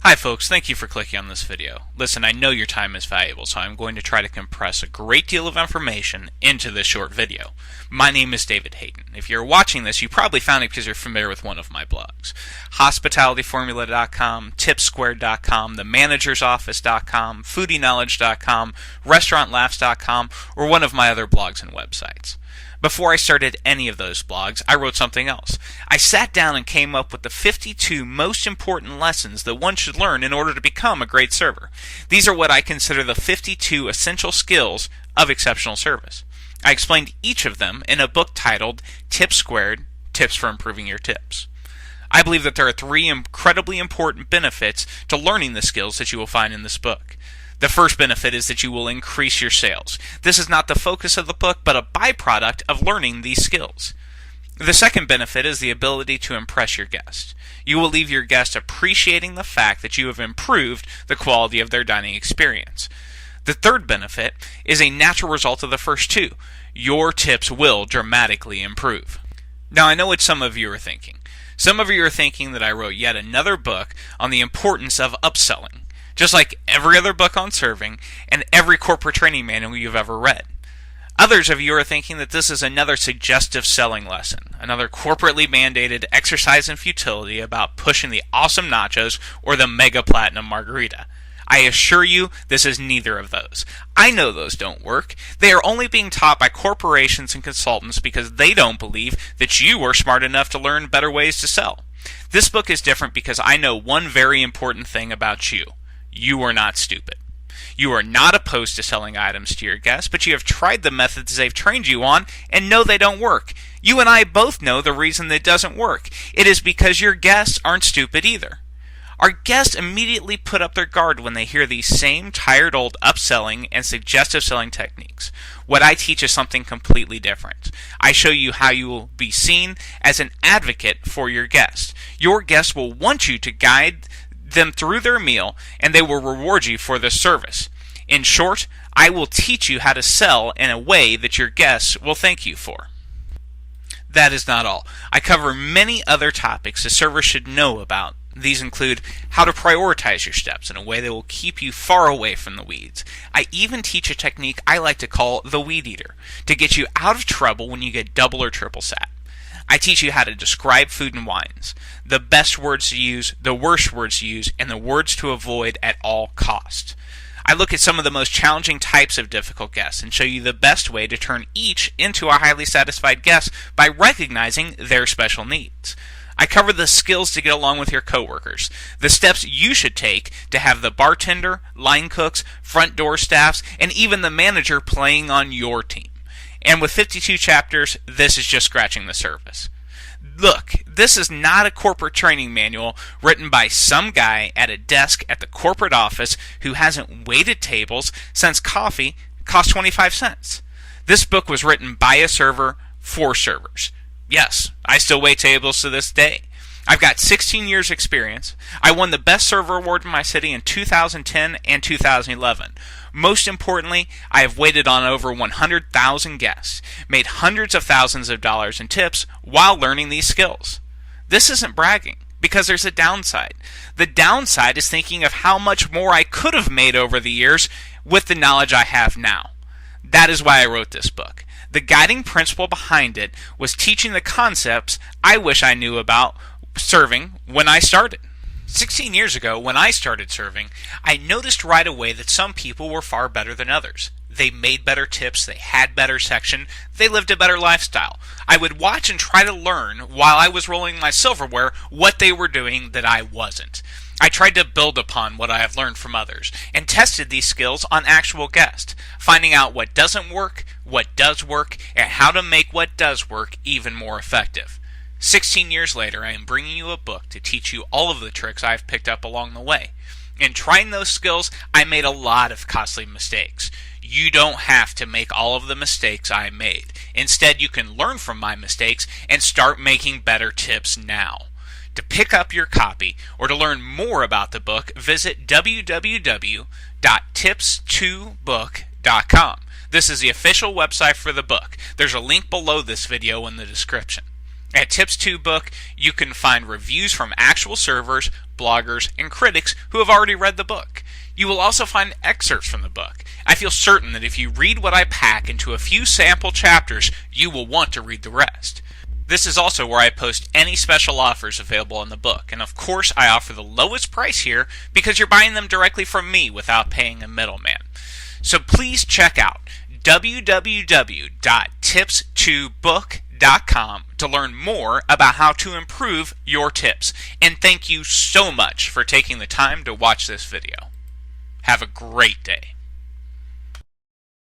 Hi folks, thank you for clicking on this video. Listen, I know your time is valuable, so I'm going to try to compress a great deal of information into this short video. My name is David Hayden. If you're watching this, you probably found it because you're familiar with one of my blogs. HospitalityFormula.com, TipSquared.com, TheManagersOffice.com, FoodieKnowledge.com, RestaurantLaughs.com, or one of my other blogs and websites. Before I started any of those blogs, I wrote something else. I sat down and came up with the 52 most important lessons that one should learn in order to become a great server. These are what I consider the 52 essential skills of exceptional service. I explained each of them in a book titled Tips Squared, Tips for Improving Your Tips. I believe that there are three incredibly important benefits to learning the skills that you will find in this book. The first benefit is that you will increase your sales. This is not the focus of the book, but a byproduct of learning these skills. The second benefit is the ability to impress your guest. You will leave your guest appreciating the fact that you have improved the quality of their dining experience. The third benefit is a natural result of the first two. Your tips will dramatically improve. Now, I know what some of you are thinking. Some of you are thinking that I wrote yet another book on the importance of upselling, just like every other book on serving and every corporate training manual you've ever read. Others of you are thinking that this is another suggestive selling lesson, another corporately mandated exercise in futility about pushing the awesome nachos or the mega platinum margarita. I assure you, this is neither of those. I know those don't work. They are only being taught by corporations and consultants because they don't believe that you are smart enough to learn better ways to sell. This book is different because I know one very important thing about you. You are not stupid. You are not opposed to selling items to your guests, but you have tried the methods they've trained you on and know they don't work. You and I both know the reason that it doesn't work. It is because your guests aren't stupid either. Our guests immediately put up their guard when they hear these same tired old upselling and suggestive selling techniques. What I teach is something completely different. I show you how you will be seen as an advocate for your guests. Your guests will want you to guide them through their meal, and they will reward you for the service. In short, I will teach you how to sell in a way that your guests will thank you for. That is not all. I cover many other topics a server should know about. These include how to prioritize your steps in a way that will keep you far away from the weeds. I even teach a technique I like to call the weed eater, to get you out of trouble when you get double or triple sat. I teach you how to describe food and wines, the best words to use, the worst words to use, and the words to avoid at all costs. I look at some of the most challenging types of difficult guests and show you the best way to turn each into a highly satisfied guest by recognizing their special needs. I cover the skills to get along with your coworkers, the steps you should take to have the bartender, line cooks, front door staffs, and even the manager playing on your team. And with 52 chapters, this is just scratching the surface. Look, this is not a corporate training manual written by some guy at a desk at the corporate office who hasn't waited tables since coffee cost 25 cents. This book was written by a server for servers. Yes, I still wait tables to this day. I've got 16 years experience. I won the Best Server Award in my city in 2010 and 2011. Most importantly, I have waited on over 100,000 guests, made hundreds of thousands of dollars in tips while learning these skills. This isn't bragging, because there's a downside. The downside is thinking of how much more I could have made over the years with the knowledge I have now. That is why I wrote this book. The guiding principle behind it was teaching the concepts I wish I knew about serving when I started. 16 years ago, when I started serving, I noticed right away that some people were far better than others. They made better tips, they had better section, they lived a better lifestyle. I would watch and try to learn while I was rolling my silverware what they were doing that I wasn't. I tried to build upon what I have learned from others and tested these skills on actual guests, finding out what doesn't work, what does work, and how to make what does work even more effective. 16 years later, I am bringing you a book to teach you all of the tricks I've picked up along the way. In trying those skills, I made a lot of costly mistakes. You don't have to make all of the mistakes I made. Instead, you can learn from my mistakes and start making better tips now. To pick up your copy or to learn more about the book, visit www.tips2book.com. This is the official website for the book. There's a link below this video in the description. At Tips2Book, you can find reviews from actual servers, bloggers, and critics who have already read the book. You will also find excerpts from the book. I feel certain that if you read what I pack into a few sample chapters, you will want to read the rest. This is also where I post any special offers available in the book, and of course I offer the lowest price here because you're buying them directly from me without paying a middleman. So please check out www.tips2book.com to learn more about how to improve your tips. And thank you so much for taking the time to watch this video. Have a great day.